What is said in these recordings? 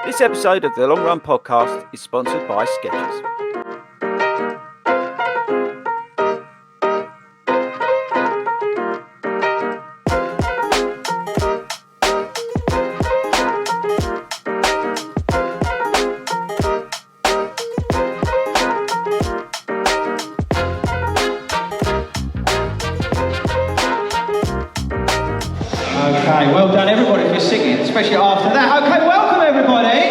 This episode of the Long Run podcast is sponsored by Skechers. Okay, well done everybody for singing, especially after that. Okay, welcome everybody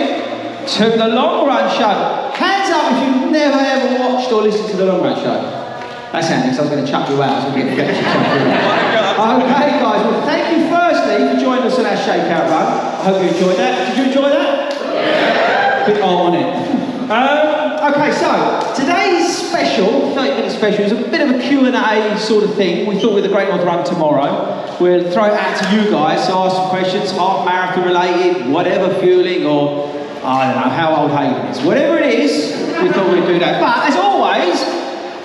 to the Long Run Show. Hands up if you've never ever watched or listened to the Long Run Show. That's handy, because I was going to chuck you out. Okay guys, well thank you firstly for joining us on our shakeout run. I hope you enjoyed that. Did you enjoy that? Yeah. Bit on it. Okay, so today's special, 30-minute special, is a bit of a Q&A sort of thing. We thought with the Great North Run tomorrow, we'll throw it out to you guys to ask some questions, half marathon related, whatever fueling, or I don't know, how old Hayden is. Whatever it is, we thought we'd do that. But as always,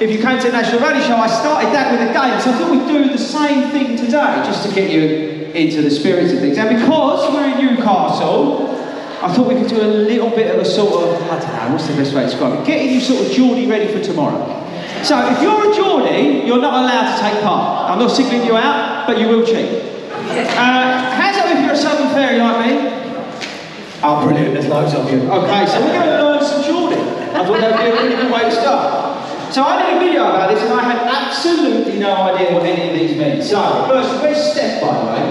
if you came to the National Running Show, I started that with a game, so I thought we'd do the same thing today, just to get you into the spirit of things. And because we're in Newcastle, I thought we could do a little bit of a sort of, I don't know, what's the best way to describe it? Getting you sort of Geordie ready for tomorrow. So if you're a Geordie, you're not allowed to take part. I'm not singling you out, but you will cheat. Hands up if you're a Southern Fairy like me. Oh, brilliant, there's loads of you. Okay, so we're going to learn some Geordie. I thought that would be a really good way to start. So I did a video about this and I had absolutely no idea what any of these mean. So, first, where's Steph, by the way?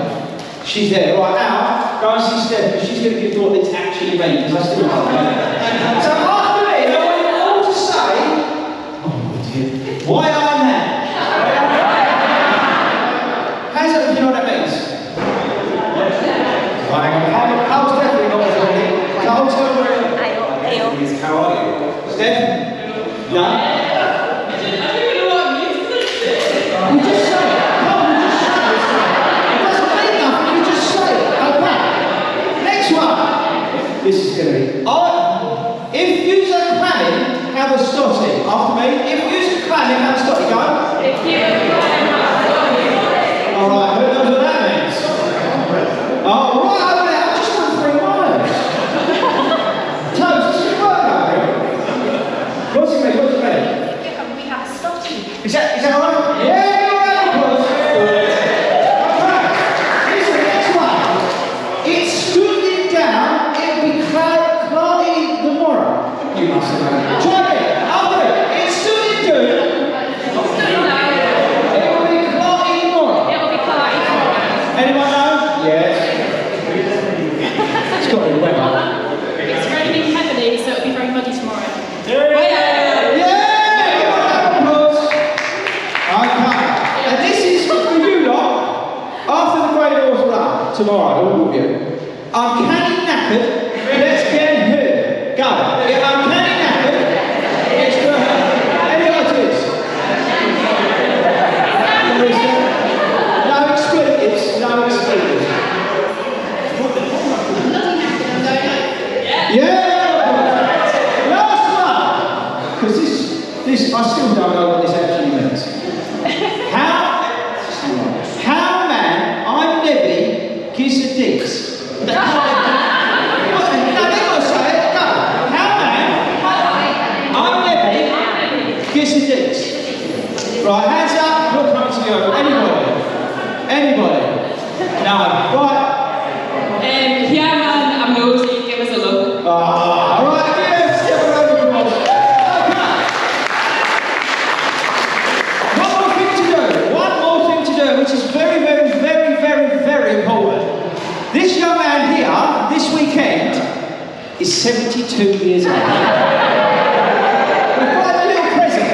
She's there. Right now, go and see Steph, because she's going to give you what it's actually mean, because I still don't know. So after me, I want you all to say, oh dear, why I'm there? Hands up if you know what that means. Right, hang on. Carl's definitely not what it means. Carl's going to How are you? Steph? No? You just say it. Carl, you just say it. It doesn't mean nothing, you just say it. Okay. Next one. This is going to be... if you's a clamming, have a stotty. After me. If you's a clamming, have a stotty. Go. If you Alright, who knows what that means? Oh, right over there. I've just done 3 miles. Toes, this is work over here. What's it mean? What's it mean? We have a stotty. Is that right? Yeah, you're right, boys. Okay. Listen, next one. It's scooting down, it'll be cloudy tomorrow. You must have known. Try it. After it. It's scooting down. It'll be cloudy tomorrow. Anyone know? Yes. It's got to be weather. It's raining heavily, so it'll be very muddy tomorrow. And this is for you lot, after the Great North Run, tomorrow, all of you. I'm canny knackered, let's get here. Go. Yeah, I'm canny knackered, let's go. Any ideas? No expletives, no expletives. Yeah! Last one! Because this, I still don't know what this actually means. How man, I'm Nebby, kiss a dicks. No, they gotta say it. No. How man, I'm Nebby, kiss a dicks. Right, hands up, look coming to you. Anybody? No. Right. Yeah, man, I'm nosy. Give us a look. Alright, yes, give it over to us. Okay. One more thing to do, which is very, very, very, very, very important. This young man here, this weekend, is 72 years old. We've got a little present.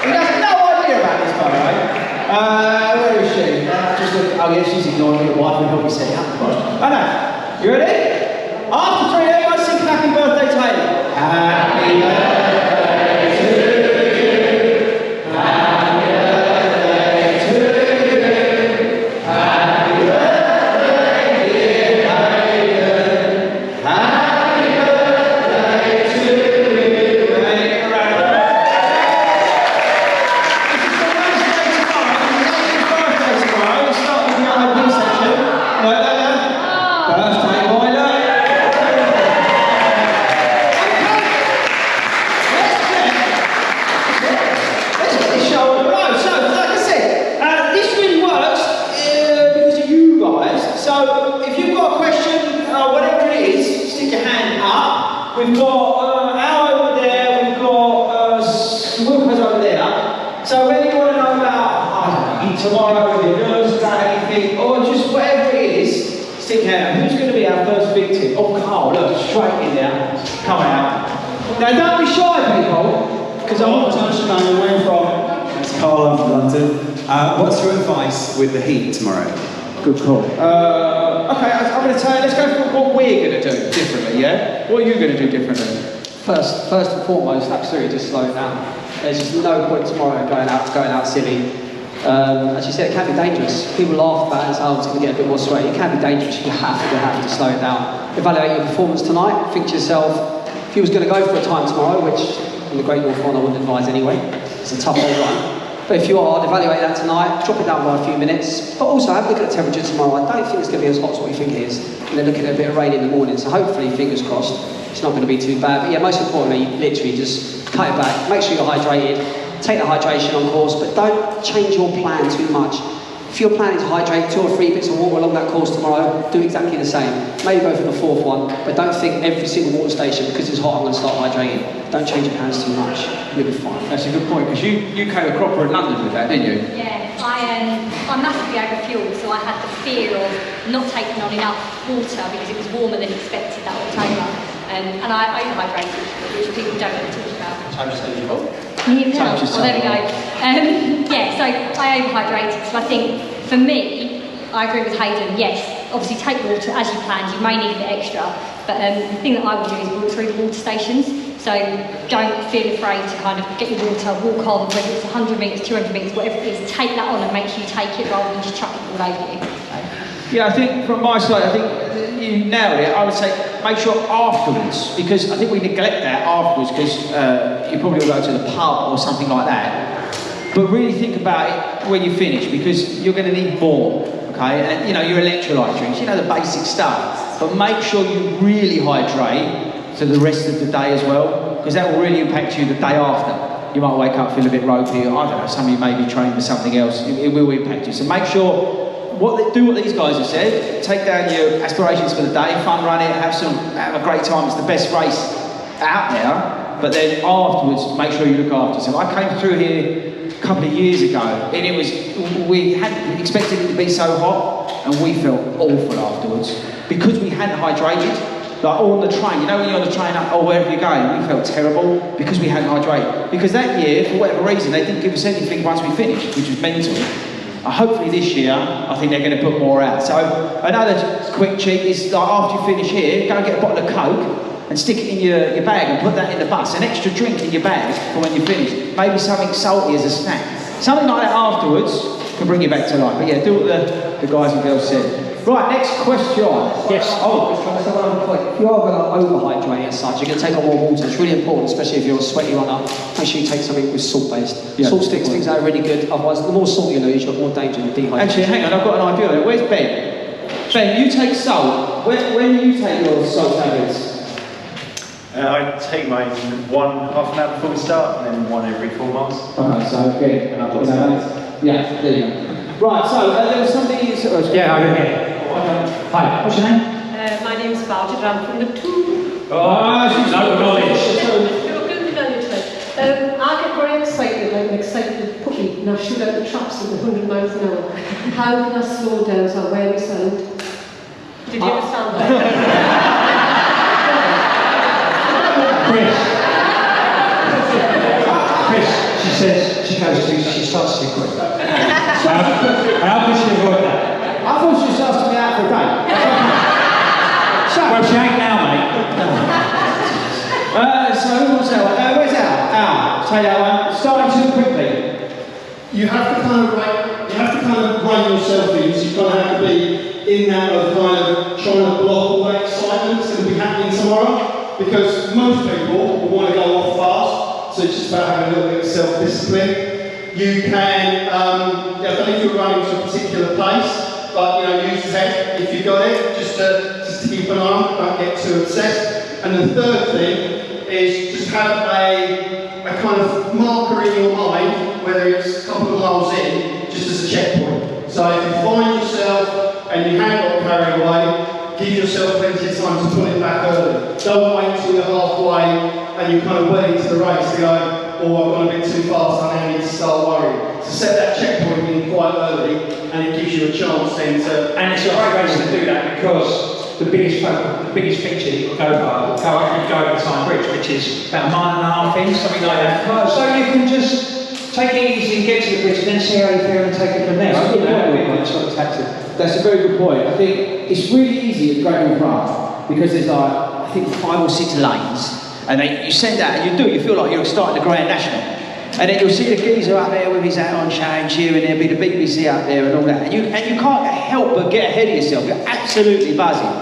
He has no idea about this, by the way. Where is she? Oh yeah, she's ignoring your wife and help you set it up. I know. You ready? After 3, everyone sing happy birthday to Haley. Happy birthday to you. Happy birthday to you. Happy birthday, dear Hayden. Happy birthday to you. This is the last day tomorrow. It's Haley's birthday tomorrow. We'll start with the R&B section. No. we've got Al over there, we've got Wilco's over there. So whether you want to know about, I don't know, tomorrow, with your nerves about anything, or just whatever it is, stick out. Who's going to be our first victim? Oh, Carl, look, straight in there. Come out. Now, don't be shy, people, because I want to understand where you're from. It's Carl, I'm from London. What's your advice with the heat tomorrow? Good call. Okay, I'm going to tell you, let's go for what we're going to do differently, yeah? What are you going to do differently? First and foremost, absolutely just slow it down. There's just no point tomorrow going out silly. As you said, it can be dangerous. People laugh about it and say, oh, it's going to get a bit more sweaty. It can be dangerous. You have to slow it down. Evaluate your performance tonight. Think to yourself, if you was going to go for a time tomorrow, which in the Great North Run I wouldn't advise anyway, it's a tough old run. But if you are, evaluate that tonight, drop it down by a few minutes, but also have a look at the temperature tomorrow. I don't think it's going to be as hot as what you think it is. And then looking at a bit of rain in the morning, so hopefully, fingers crossed, it's not going to be too bad. But yeah, most importantly, literally just cut it back, make sure you're hydrated, take the hydration on course, but don't change your plan too much. If you're planning to hydrate 2 or 3 bits of water along that course tomorrow, do exactly the same. Maybe go for the 4th one, but don't think every single water station, because it's hot, I'm going to start hydrating. Don't change your plans too much. You'll be fine. That's a good point, because you came a cropper in London with that, didn't you? Yeah, I'm massively overfueled, so I had the fear of not taking on enough water because it was warmer than expected that October. And I overhydrated, which people don't really talk about. Well, there we go. Yeah, so I overhydrated. So I think for me, I agree with Hayden. Yes, obviously take water as you planned. You may need a bit extra, but the thing that I would do is walk through the water stations. So don't feel afraid to kind of get your water, walk on, whether it's 100 metres, 200 metres, whatever it is. Take that on and make sure you take it rather than just chuck it all over you. Yeah, I think from my side, I think you nailed it. I would say make sure afterwards, because I think we neglect that afterwards because you probably will go to the pub or something like that. But really think about it when you finish, because you're going to need more, okay? And you know, your electrolyte drinks, you know, the basic stuff. But make sure you really hydrate for the rest of the day as well, because that will really impact you the day after. You might wake up, feel a bit ropey, or I don't know, some of you may be trained for something else. It will impact you. So make sure do what these guys have said. Take down your aspirations for the day, fun run it, have a great time. It's the best race out there. But then afterwards, make sure you look after yourself. I came through here a couple of years ago, and we hadn't expected it to be so hot, and we felt awful afterwards because we hadn't hydrated. Like on the train, you know when you're on the train up, or wherever you're going, we felt terrible because we hadn't hydrated. Because that year, for whatever reason, they didn't give us anything once we finished, which was mental. Hopefully this year, I think they're going to put more out. So another quick cheat is like after you finish here, go and get a bottle of Coke and stick it in your bag and put that in the bus. An extra drink in your bag for when you finish. Maybe something salty as a snack. Something like that afterwards can bring you back to life. But yeah, do what the guys and girls said. Right, next question. Yes. If you are going to overhydrate as such, you're going to take on more water. It's really important, especially if you're a sweaty runner. Make sure you take something with salt-based. Yeah. Salt sticks, things that are really good. Otherwise, the more salt you lose, you're more danger of dehydration. Actually, hang on, I've got an idea. Where's Ben? Ben, you take salt. When do you take your salt tablets? I take mine half an hour before we start, and then one every 4 months. Okay, so good. And I've got some. Yeah, there you go. Right, so there was something you said. Yeah, I'm here. Hi, what's your name? My name's Barty, I'm from the Two. She's no knowledge. I get very excited, like an excited puppy, and I shoot out the traps at 100 miles an hour. How can I slow down so I wear my sound? Did you understand that? Chris, she says, she starts too quick. How can she avoid that? I thought she was asking me out for a date. Well, she ain't now, mate. So who wants that one? Where's Al? Al, say that one. Starting too quickly. You have to kind of rein yourself in, so you kind of have to be in that of kind of trying to block all that excitement that's going to be happening tomorrow, because most people will want to go off fast, so it's just about having a little bit of self-discipline. You can, I don't know if you're running to a particular pace, but use the head if you got it, just to keep an eye on, don't get too obsessed. And the third thing is just have a kind of marker in your mind, whether it's a couple of miles in, just as a checkpoint. So if you find yourself and you haven't got carried away, give yourself plenty of time to pull it back early. Don't wait till you're halfway and you're kind of well into the race to go, oh, I've gone a bit too fast, I now need to start worrying. So set that checkpoint in quite early, and it gives you a chance then to... And it's a great race to do that because the biggest feature that you'll go over the Tyne Bridge, which is about a mile and a half in, something like that. So you can just take it easy and get to the bridge and then see how you feel and take it from there. That's a very good point. I think it's really easy at Great North Run because there's like, I think 5 or 6 lanes, and you send out and you feel like you're starting the Grand National. And then you'll see the geezer up there with his hat on chain, cheering, there'll be the BBC up there and all that. And you can't help but get ahead of yourself. You're absolutely buzzing.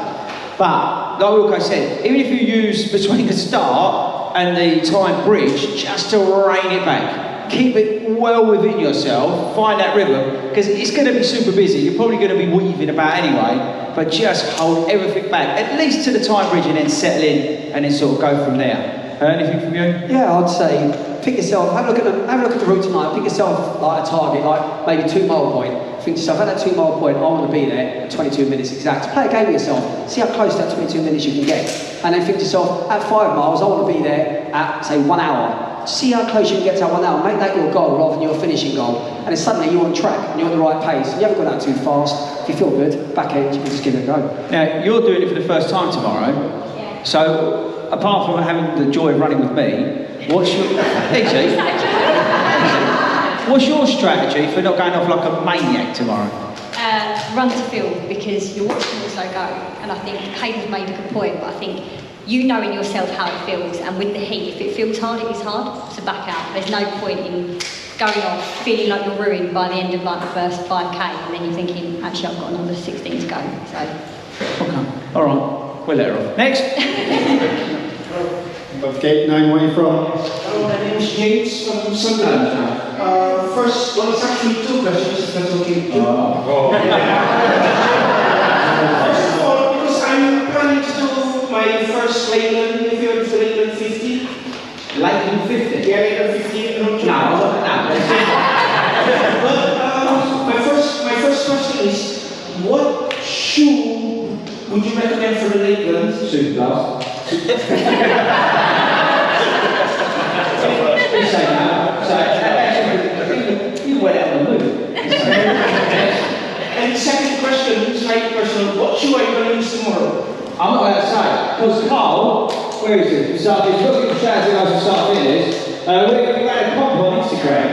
But, like Wilco said, even if you use between the start and the Tyne Bridge, just to rein it back. Keep it well within yourself, find that rhythm, because it's going to be super busy. You're probably going to be weaving about anyway, but just hold everything back, at least to the Tyne Bridge, and then settle in and then sort of go from there. Anything from you? Yeah, I'd say pick yourself, have a look at the route tonight, pick yourself like a target, like maybe 2 mile point. Think to yourself, at that 2 mile point, I want to be there at 22 minutes exact. Play a game with yourself, see how close to that 22 minutes you can get. And then think to yourself, at 5 miles, I want to be there at, say, 1 hour. See how close you can get to that 1 hour, make that your goal rather than your finishing goal. And then suddenly you're on track and you're at the right pace. You haven't gone out too fast. If you feel good, back end, you can just give it a go. Now, you're doing it for the first time tomorrow. Yeah. So, apart from having the joy of running with me, what's your strategy for not going off like a maniac tomorrow? Run to field, because you're watching also go, and I think Hayden's made a good point, but I think you know in yourself how it feels, and with the heat, if it feels hard, it is hard, so back out. There's no point in going off feeling like you're ruined by the end of like the first 5k, and then you're thinking, actually I've got another 16 to go. So. Okay, all right, we'll let her off. Next. Don't forget, name where you're from. Hello, my name is James from Sunderland. First, well, it's actually 2 questions, if that's okay. First of all, because I'm planning to do my first Leyland, if you're into Leyland 50. Leyland 50? Yeah, Leyland 50. No. My first question is, what shoe would you recommend for the Leyland? Superblast. You went out on the move. And the second question is slightly personal. What shoe are you going to use tomorrow? I'm not allowed to say, because Carl, where is it? He's looking at shouting us to start finish. We're going to be running a comp on Instagram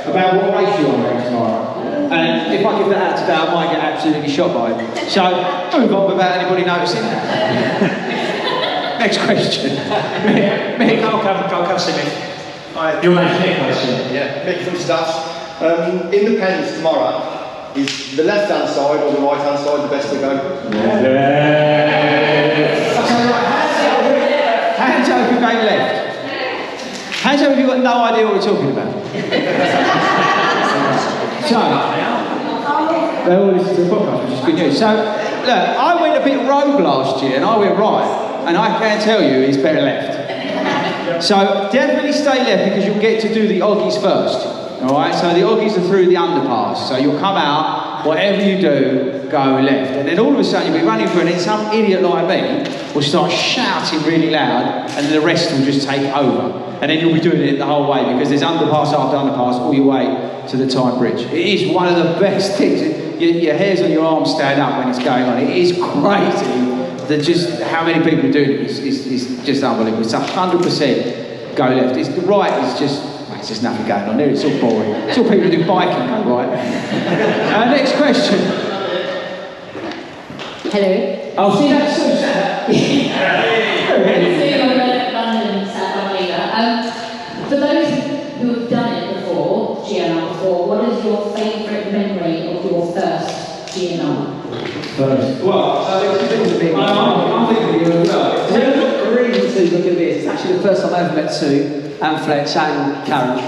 about what race you want to run tomorrow. And if I give that out today, I might get absolutely shot by it. So, move on without anybody noticing. Next question. Mick, I'll come see me. Your name's Mick, I assume. Yeah, Mick from Staffs. In the pens tomorrow, is the left-hand side or the right-hand side the best to go? Hands up if you're going left. Hands up if you've got no idea what we're talking about. So, they all listen to the podcast, which is good news. So, look, I went a bit rogue last year and I went right. And I can tell you it's better left. So, definitely stay left because you'll get to do the Oggies first. Alright, so the Oggies are through the underpass. So you'll come out, whatever you do, go left. And then all of a sudden you'll be running through and then some idiot like me will start shouting really loud and the rest will just take over. And then you'll be doing it the whole way because there's underpass after underpass all your way to the Tyne Bridge. It is one of the best things. Your hairs on your arms stand up when it's going on. It is crazy that just how many people are doing it is just unbelievable. It's 100% go left. It's the right is just... There's nothing going on there, it's all boring. It's all people who do biking go right. Next question. Hello. Oh, see, that's so sad. For those who have done it before, GNR before, what is your favourite memory of your first GNR? Well, I'm thinking of you as well. The reason to look at this, it's actually the first time I ever met Sue and Fletch and Karen.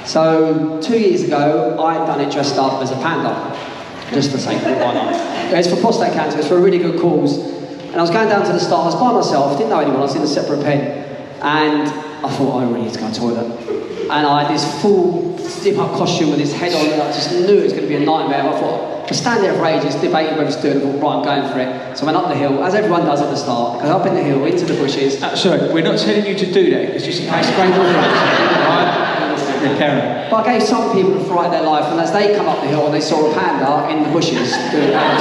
So 2 years ago, I'd done it dressed up as a panda, just to say why not. It's for prostate cancer, it's for a really good cause. And I was going down to the start, I was by myself, didn't know anyone, I was in a separate pen. And I thought, I really need to go to the toilet. And I had this full zip-up costume with this head on, and I just knew it was going to be a nightmare. I thought, I stand there for ages, debating whether to do it. I thought, right, I'm going for it. So I went up the hill, as everyone does at the start. Go up in the hill, into the bushes. Sorry, we're not telling you to do that, because just in case great Karen. But I gave some people a fright of their life, and as they come up the hill and they saw a panda in the bushes doing that.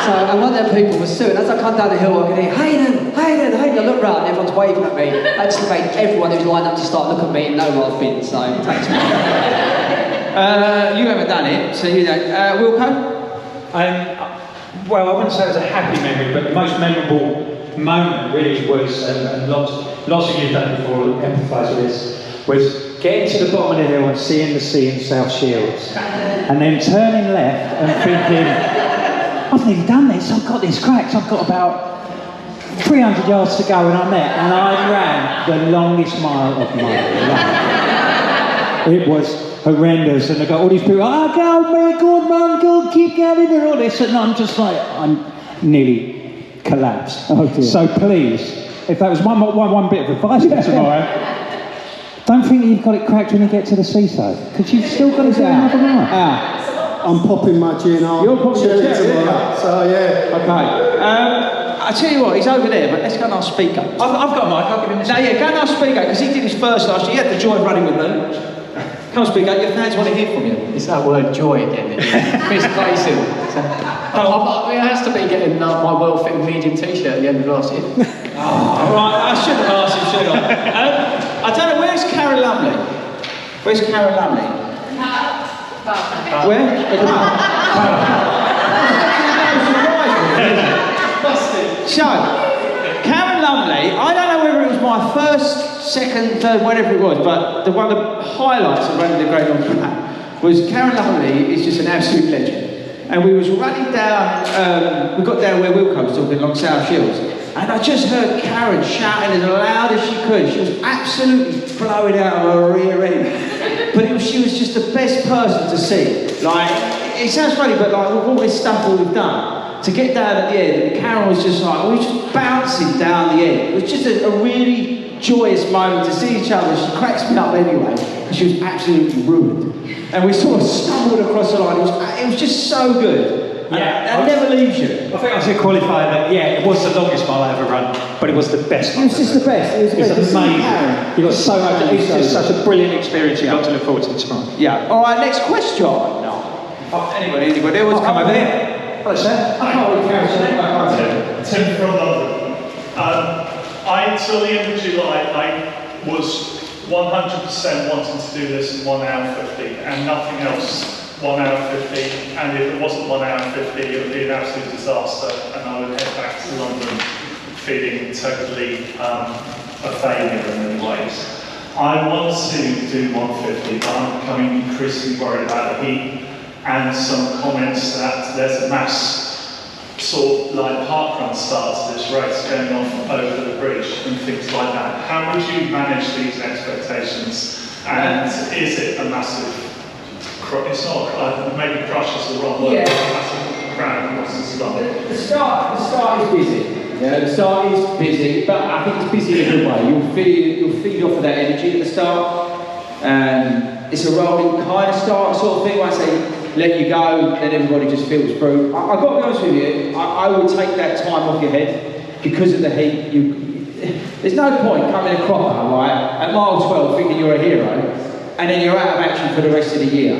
So, and one of them people was suing. As I come down the hill, I could hear, Hayden, Hayden, Hayden. I look round, and everyone's waving at me. That just made everyone who's lined up to start look at me and know where I've been. So, thanks, man. You haven't done it, so you don't. Wilco? Well, I wouldn't say it was a happy memory, but the most memorable moment really was, and lots of you have done it before, empathise with this, was getting to the bottom of the hill and seeing the sea in South Shields, and then turning left and thinking, I've nearly done this, I've got these cracks, I've got about 300 yards to go, and I ran the longest mile of my life. It was horrendous, and I got all these people, oh, go, man, go, keep going, and all this, and I'm just like, I'm nearly collapsed. Oh, dear. So please, if that was one bit of advice for tomorrow, don't think that you've got it cracked when you get to the seaside, because you've still got to do another mile. I'm popping my gin on. You're popping your cherry, tomorrow. So yeah. Okay. I tell you what, he's over there, but let's go and ask speaker. I've got a mic, I'll give him this. No, yeah, go and ask speaker, because he did his first last year. He had the joy of running with me. Come on, speaker, your fans want to hear from you. It's that word joy again. Misplacing. It has to be getting my well-fitting medium t-shirt at the end of last year. All right, I should have asked him, shouldn't I? I don't know, where's Karen Lumley? Where's Karen Lumley? Where? So, Karen Lumley, I don't know whether it was my first, second, third, whatever it was, but one of the highlights of running the Great Long Track was Karen Lumley is just an absolute legend. And we was running down, we got down where Wilco was talking, along South Shields, and I just heard Karen shouting as loud as she could. She was absolutely blowing out of her rear end. But she was just the best person to see. Like, it sounds funny, but like with all this stuff all we've done, to get down at the end, and Karen was just like, we were just bouncing down the end. It was just a really joyous moment to see each other. She cracks me up anyway, because she was absolutely ruined. And we sort of stumbled across the line. It was just so good. Yeah, it never leaves you. I think I should qualify that, yeah, it was the longest mile I ever run, but it was the best one. It was just the best. It was the best. It's amazing. You got so much, it's just such a brilliant experience you've got to look forward to tomorrow. Yeah. All right, next question. No. Anybody else come over here? Hello, sir. I can't really carry Tim from London. Till the end of July, I was 100% wanting to do this in 1 hour 50 and nothing else 1 hour 50, and if it wasn't 1 hour 50 it would be an absolute disaster and I would head back to London feeling totally a failure in many ways. I want to do 150, but I'm becoming increasingly worried about the heat and some comments that there's a mass sort of like parkrun start to this race going on over the bridge and things like that. How would you manage these expectations? And is it a massive, it's not, maybe crush is the wrong word, yeah. A massive crowd across the start? The start is busy. Yeah, the start is busy, but I think it's busy in a good way. You'll feed off of that energy at the start. It's a rolling kind of start sort of thing. When I say let you go, then everybody just feels through. I've got to be honest with you, I would take that time off your head because of the heat. There's no point coming a cropper, right, at mile 12 thinking you're a hero, and then you're out of action for the rest of the year.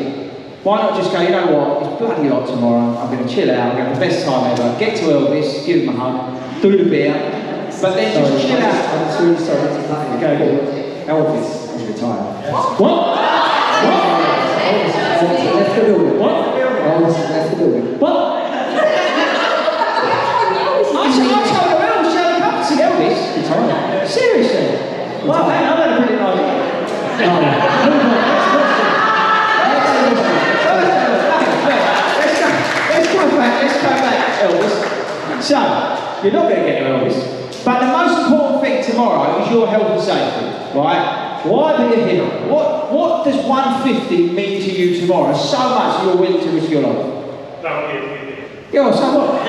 Why not just go, you know what, it's bloody hot tomorrow, I'm going to chill out, I'm going to have the best time ever, get to Elvis, give him a hug, do the beer, but then just chill out. I'm really sorry to play. Go ahead. Elvis is retired. What? Left the building. What? Elvis left the building. What? I told her Elvis to come to see Elvis. Retired. Seriously? Well, hang on, I've had a pretty nice day. Let's go back, Elvis. So, you're not going to get to Elvis, but the most important thing tomorrow is your health and safety, right? Why be a hero? What does 150 mean to you tomorrow? So much you're willing to risk your life. Yeah, so what?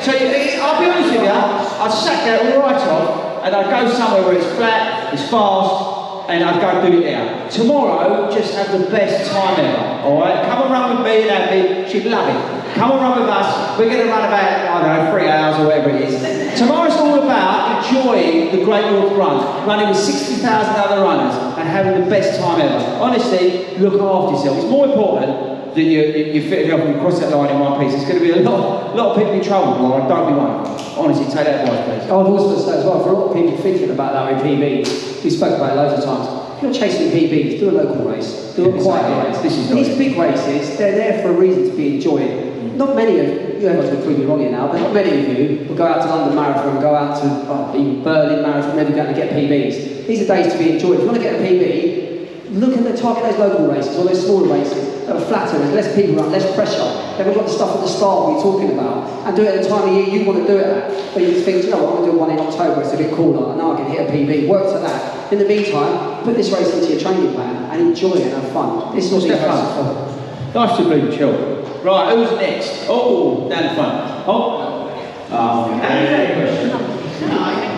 So I'll be honest with you, I'd sack that right off and I'd go somewhere where it's flat, it's fast, and I'd go do it there. Tomorrow, just have the best time ever, all right? Come and run with me and Abby, she'd love it. Come and run with us. We're going to run about, I don't know, 3 hours or whatever it is. Tomorrow's all about enjoying the Great North Run, running with 60,000 other runners and having the best time ever. Honestly, look after yourself. It's more important that you fit it up and you cross that line in one piece. There's going to be a lot of people in trouble tomorrow, don't be one of them. Honestly, take that advice, please. I would also say as well, for a lot of people thinking about that with PBs, we spoke about it loads of times. If you're chasing PBs, do a local race, do a quiet race. These big races, they're there for a reason to be enjoyed. Not many of you, everyone's going to prove me wrong here now, but not many of you will go out to London Marathon, go out to even Berlin Marathon, maybe going to get PBs. These are days to be enjoyed. If you want to get a PB, look at the target those local races or those smaller races that are flatter, there's less people around, less pressure. They haven't got the stuff at the start we're talking about. And do it at the time of year you want to do it at. But you just think, you know what, I'm going to do one in October, it's a bit cooler, I know I can hit a PB, work to that. In the meantime, put this race into your training plan and enjoy it and have fun. This is what these races are for. Nice to meet you, chill. Right, who's next? Oh, down the front. Oh.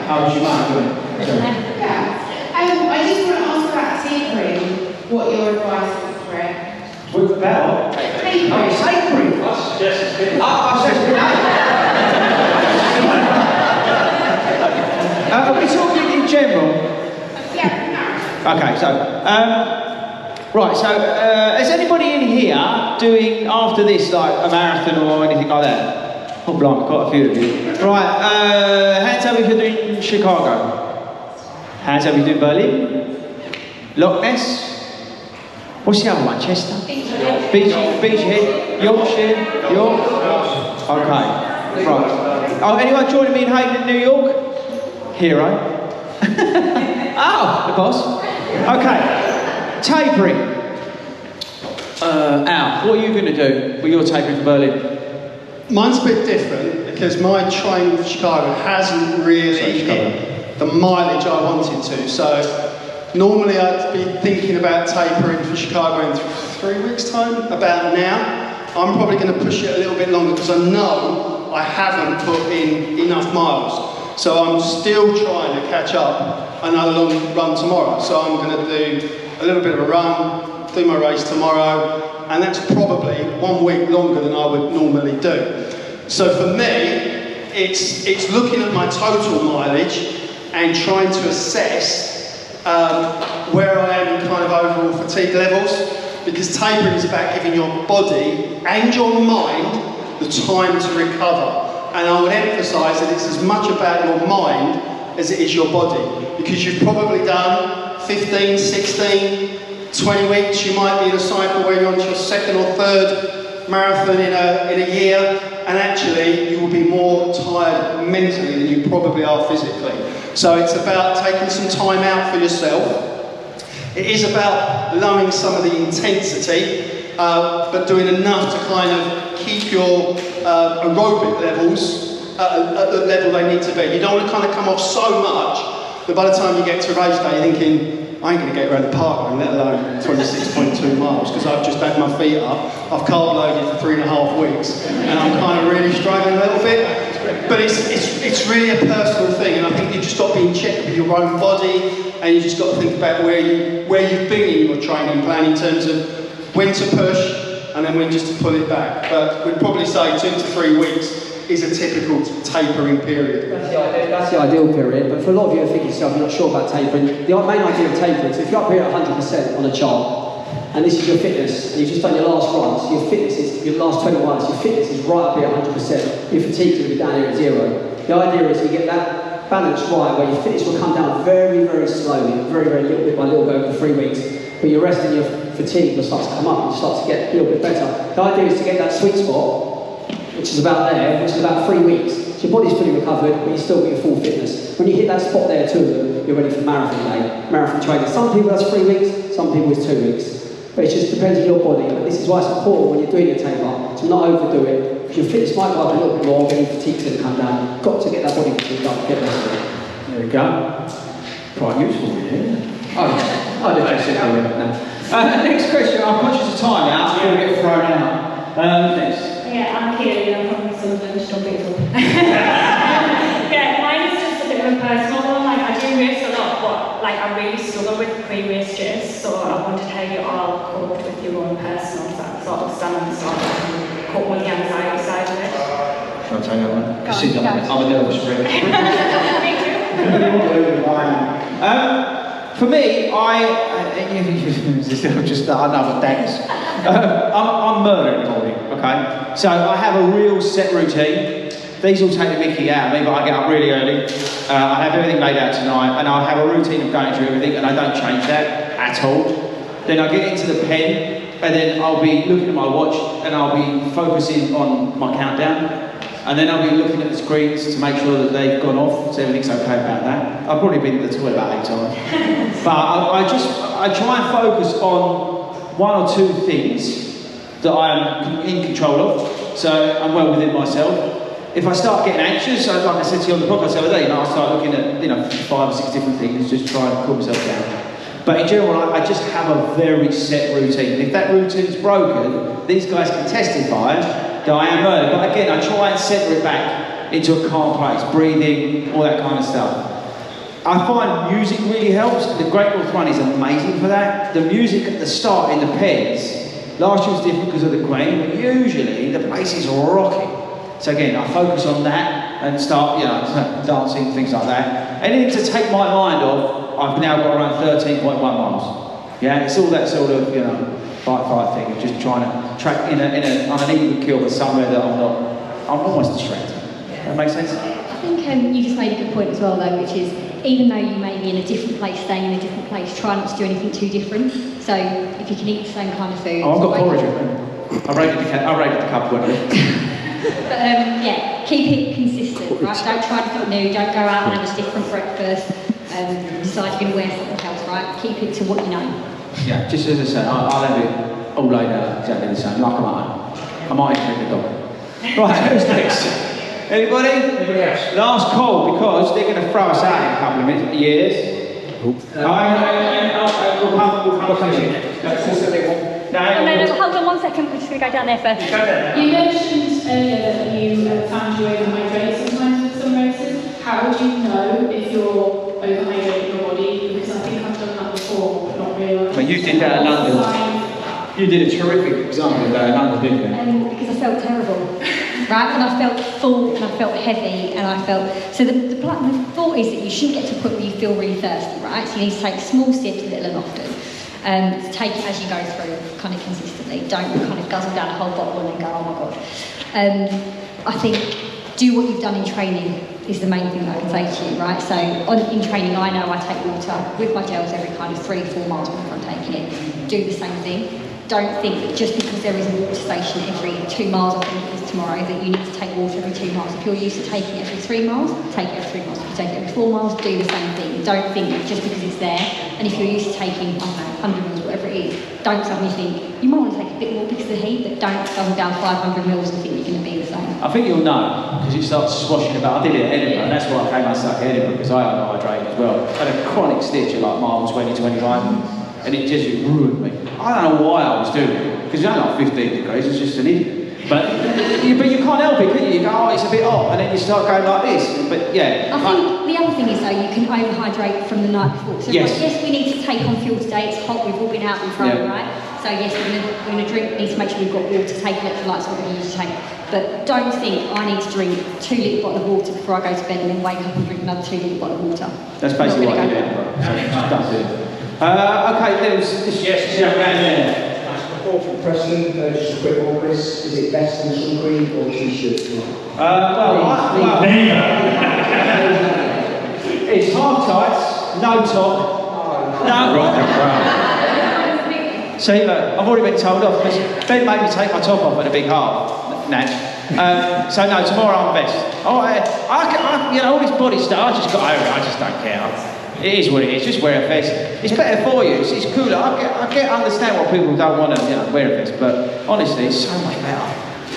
How was your mind doing? I just want to ask about tapering, what your advice is for it. What about? Tapering. Oh, tapering? I suggest it's been. Are we talking in general? Yeah, Okay, so, right, so is anybody in here doing, after this, like a marathon or anything like that? Oh, blimey, quite a few of you. Right, hands up if you're doing Chicago. Hands up if you're doing Berlin. Loch Ness. What's the other one, Chester? Beachhead. Yorkshire. York. Okay, right. Oh, anyone joining me in Hayden, New York? Hero. Oh, the boss. Okay, tapering. Al, what are you going to do with your tapering for Berlin? Mine's a bit different because my training for Chicago hasn't really hit the mileage I wanted to. So normally I'd be thinking about tapering for Chicago in 3 weeks' time, about now. I'm probably going to push it a little bit longer because I know I haven't put in enough miles. So I'm still trying to catch up another long run tomorrow. So I'm going to do a little bit of a run, do my race tomorrow, and that's probably 1 week longer than I would normally do. So for me, it's looking at my total mileage and trying to assess where I am in kind of overall fatigue levels, because tapering is about giving your body and your mind the time to recover. And I would emphasise that it's as much about your mind as it is your body, because you've probably done 15, 16, 20 weeks, you might be in a cycle where you're on your second or third marathon in a year, and actually you will be more tired mentally than you probably are physically. So it's about taking some time out for yourself. It is about lowering some of the intensity, but doing enough to kind of keep your aerobic levels at the level they need to be. You don't want to kind of come off so much that by the time you get to race day you're thinking, I ain't going to get around the park run, let alone 26.2 miles, because I've just had my feet up, I've carb loaded for 3.5 weeks, and I'm kind of really struggling a little bit. But it's really a personal thing, and I think you've just got to be in check with your own body, and you've just got to think about where you've been in your training plan in terms of when to push and then when just to pull it back. But we'd probably say 2 to 3 weeks is a typical tapering period. That's the ideal period, but for a lot of you who think yourself, you're not sure about tapering, the main idea of tapering is if you're up here at 100% on a chart, and this is your fitness, and you've just done your last runs, your fitness is, your last 20 runs, your fitness is right up here at 100%, your fatigue's going to be down here at 0. The idea is you get that balance right, where your fitness will come down very, very slowly, very, very little bit by little bit over 3 weeks, but your rest and your fatigue will start to come up and start to get a little bit better. The idea is to get that sweet spot, which is about there, which is about 3 weeks. So your body's fully recovered, but you still get your full fitness. When you hit that spot there too, you're ready for marathon day, marathon training. Some people that's 3 weeks, some people it's 2 weeks. But it just depends on your body. But this is why it's important when you're doing your taper to not overdo it. Because your fitness might go up a little bit more, but your fatigue's going to come down. You've got to get that body fatigue up, get rest of it. There we go. Quite useful, really. Oh, I just sit there with it. Next question, I'm conscious of time now, I'm going to get thrown out. Next. Yeah, I'm Kaylee, I'm from Sunderland, yeah, mine is just a bit of a personal one. Like, I do miss a lot, but like I really struggle with pre-race jitters, so I wondered how you all coped with your own personal sort of standards and cope with the anxiety side of it. Shall I tell you one? I'm a nervous wreck. For me, just another dance. I'm murder in the morning, okay? So I have a real set routine. These all take the mickey out of me, but I get up really early. I have everything laid out tonight, and I have a routine of going through everything, and I don't change that at all. Then I get into the pen, and then I'll be looking at my watch, and I'll be focusing on my countdown. And then I'll be looking at the screens to make sure that they've gone off, so everything's okay about that. I've probably been to the toilet about 8 times. But I try and focus on 1 or 2 things that I'm in control of, so I'm well within myself. If I start getting anxious, like I said to you on the podcast the other day, I start looking at 5 or 6 different things, just trying to calm myself down. But in general, I just have a very set routine. And if that routine's broken, these guys can testify that I am early. But again, I try and centre it back into a calm place, breathing, all that kind of stuff. I find music really helps. The Great North Run is amazing for that. The music at the start in the pens, last year was different because of the Queen, but usually the place is rocking. So again, I focus on that and start, dancing, things like that. And then to take my mind off, I've now got around 13.1 miles. Yeah, it's all that sort of, fight thing of just trying to track on an even keel, but somewhere that I'm almost distracted. That makes sense? I think you just made a good point as well, though, which is even though you may be in a different place, staying in a different place, try not to do anything too different. So if you can eat the same kind of food. Oh, I've got porridge with me. I rated the cup one. But keep it consistent, right? Don't try anything new, don't go out and have a different breakfast, decide you're going to wear something else, right? Keep it to what you know. Yeah, just as I say, I'll have it all laid out exactly the same, like I'm at home. I might even drink the dog. Right, who's next? Anybody? Anybody else? Last call, because they're going to throw us out in a couple of years. No, hold on 1 second, we're just going to go down there first. You mentioned earlier that you found you overhydrate sometimes with some races. How would you know if you're overhydrating your body? Because I think I've done that before, but not really. Well, you did that in London. You did a terrific example of that in London, didn't you? Because I felt terrible, right? And I felt full, and I felt heavy, and I felt... So the thought is that you shouldn't get to a point where you feel really thirsty, right? So you need to take small sips, little and often. Take it as you go through, kind of consistently. Don't kind of guzzle down a whole bottle and then go, oh my God. I think do what you've done in training is the main thing that I can say to you, right? So in training, I know I take water with my gels every kind of 3-4 miles before I'm taking it. Do the same thing. Don't think that just because there is a water station every 2 miles, I think it is tomorrow, that you need to take water every 2 miles. If you're used to taking it every 3 miles, take it every 3 miles. If you take it every 4 miles, do the same thing. Don't think that just because it's there, and if you're used to taking, 100 mils, whatever it is, don't suddenly think, you might want to take a bit more because of the heat, but don't guzzle down 500 mils and think you're going to be the same. I think you'll know, because it starts swashing about. I did it at Edinburgh, and that's why I came unstuck at Edinburgh, because I overhydrated as well. I had a chronic stitch at like mile 20, 25. And it just ruined me. I don't know why I was doing it, because it's only like 15 degrees, it's just an idiot. But you can't help it, can you? You go, oh, it's a bit hot, and then you start going like this. But yeah. I think the other thing is though, you can overhydrate from the night before. So yes, we need to take on fuel today, it's hot, we've all been out and thrown, right? So yes, we're going to drink, we need to make sure we've got water, take electrolytes, what we need to take. But don't think I need to drink 2 litre bottle of water before I go to bed and then wake up and drink another 2 litre bottle of water. That's basically what I did. So just don't do it. Okay, there was this young man there. Corporate President, just a quick one, Chris. Is it best than sun cream or t-shirt? It's half tights, no top, no. Right. See, look, I've already been told off because Ben made me take my top off at a big half, Natch. So no, tomorrow I'm best. All this body stuff, I just got over it. I just don't care. It is what it is. Just wear a vest. It's better for you. It's cooler. I understand why people don't want to wear a vest, but honestly, it's so much better.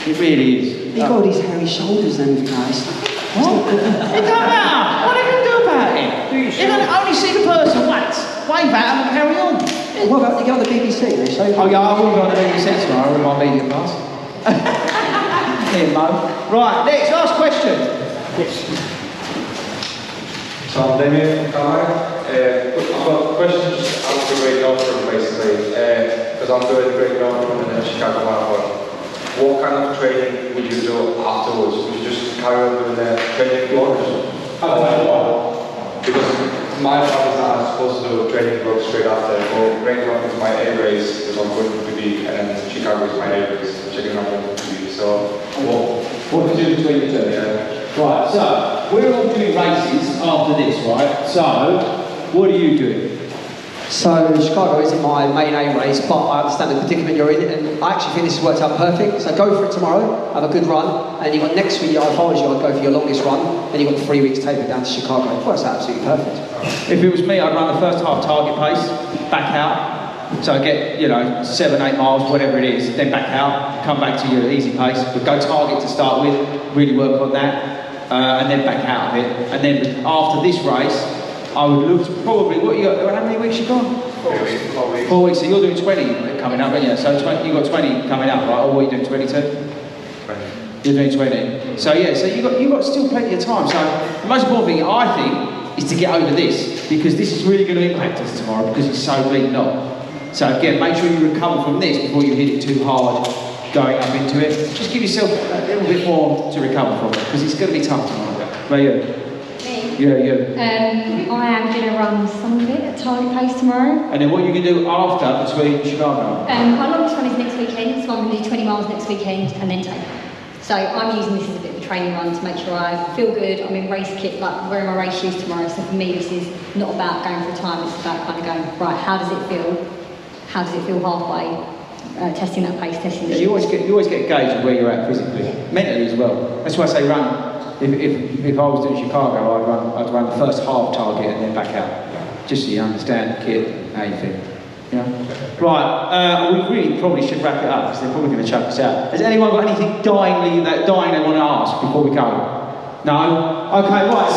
It really is. He got all these hairy shoulders, then, guys. What? It don't matter. What are you going to do about it? You're going to only see the person once. Wave at them and carry on. What about you go on the BBC? They show oh yeah, I will go on the BBC tomorrow with my media pass. Here, Mo. Right, next, last question. Yes. From Damien Camara. I've got questions after the Great North Run basically, because I'm doing the Great North Run and the Chicago Marathon. What kind of training would you do afterwards? Would you just carry on doing the training blocks? Because my plan is that I'm supposed to do training blocks straight after. Well, Great North is my A race, because I'm going to be, and then Chicago is my A race, which I can have one to be. So, what do you do between the two? Yeah. Right, so we're all doing races after this, right? So, what are you doing? So Chicago isn't my main aim race, but I understand the predicament you're in, and I actually think this has worked out perfect. So go for it tomorrow, have a good run, and you've got next week, if I was you, I'd go for your longest run, and you've got 3 weeks tapered down to Chicago. It works out absolutely perfect. If it was me, I'd run the first half target pace, back out. So I get, 7, 8 miles, whatever it is, then back out, come back to your easy pace, but go target to start with, really work on that, and then back out of it. And then after this race, I would look to probably, how many weeks you got? 4 weeks. 4 weeks. 4 weeks, so you're doing 20 coming up, aren't you? So you've got 20 coming up, right? Or what are you doing, 22? 20. You're doing 20. So yeah, so you've got still plenty of time. So the most important thing, I think, is to get over this, because this is really going to impact us tomorrow, because it's so bleeding up. So again, make sure you recover from this before you hit it too hard going up into it. Just give yourself a little bit more to recover from it, because it's going to be tough tomorrow. Where are you? Yeah. I am going to run some of it at target pace tomorrow. And then what are you going to do after between Chicago? My longest run is next weekend, so I'm going to do 20 miles next weekend and then take. So I'm using this as a bit of a training run to make sure I feel good. I'm in race kit, like wearing my race shoes tomorrow. So for me, this is not about going for a time. It's about kind of going, right, how does it feel? How does it feel halfway? Testing that pace, testing. Yeah, you always get a gauge of where you're at physically, mentally as well. That's why I say run. If I was doing Chicago, I'd run the first half target and then back out, just so you understand the kit, how you feel. Yeah. Right. We really probably should wrap it up, because they're probably going to chuck us out. Has anyone got anything dying they want to ask before we go? No. Okay. Right.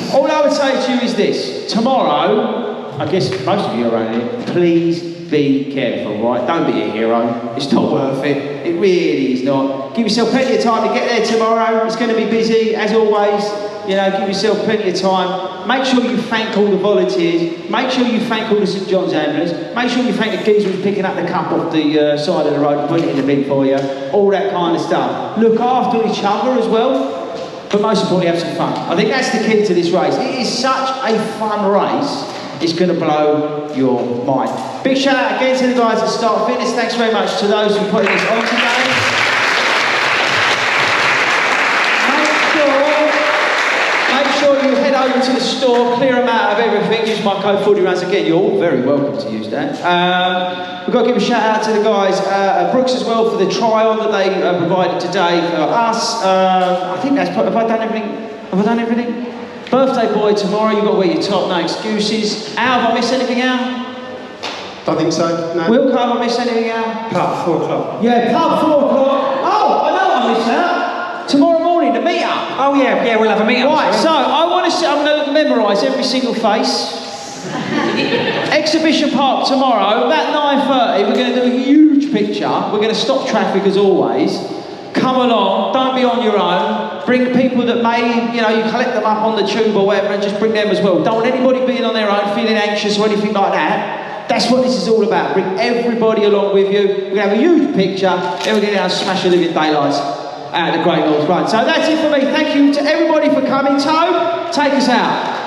So all I would say to you is this: tomorrow, I guess most of you are around here. Please be careful, right? Don't be a hero. It's not worth it. It really is not. Give yourself plenty of time to get there tomorrow. It's going to be busy, as always. Give yourself plenty of time. Make sure you thank all the volunteers. Make sure you thank all the St John's ambulance. Make sure you thank the geezer who's picking up the cup off the side of the road and putting it in the bin for you. All that kind of stuff. Look after each other as well. But most importantly, have some fun. I think that's the key to this race. It is such a fun race. It's going to blow your mind. Big shout out again to the guys at Start Fitness. Thanks very much to those who put this on today. Make sure you head over to the store, clear them out of everything. Use my code 40 runs again. You're all very welcome to use that. We've got to give a shout out to the guys at Brooks as well for the try-on that they provided today for us. I think that's. Have I done everything? Birthday boy tomorrow, you've got to wear your top, no excuses. Al, have I missed anything out? Don't think so, no. Wilco, have I missed anything out? Pub, 4 o'clock. Yeah, pub, 4 o'clock. Oh, I know I missed out. Tomorrow morning, the meet-up. Oh yeah, we'll have a meet-up. Right, so I'm going to memorise every single face. Exhibition Park tomorrow, about 9:30, we're going to do a huge picture. We're going to stop traffic as always. Come along, don't be on your own. Bring people that may, you collect them up on the tube or whatever, and just bring them as well. Don't want anybody being on their own, feeling anxious or anything like that. That's what this is all about. Bring everybody along with you. We're going to have a huge picture, then we're going to smash the living daylights out of the Great North Run. So that's it for me. Thank you to everybody for coming. Tobe, take us out.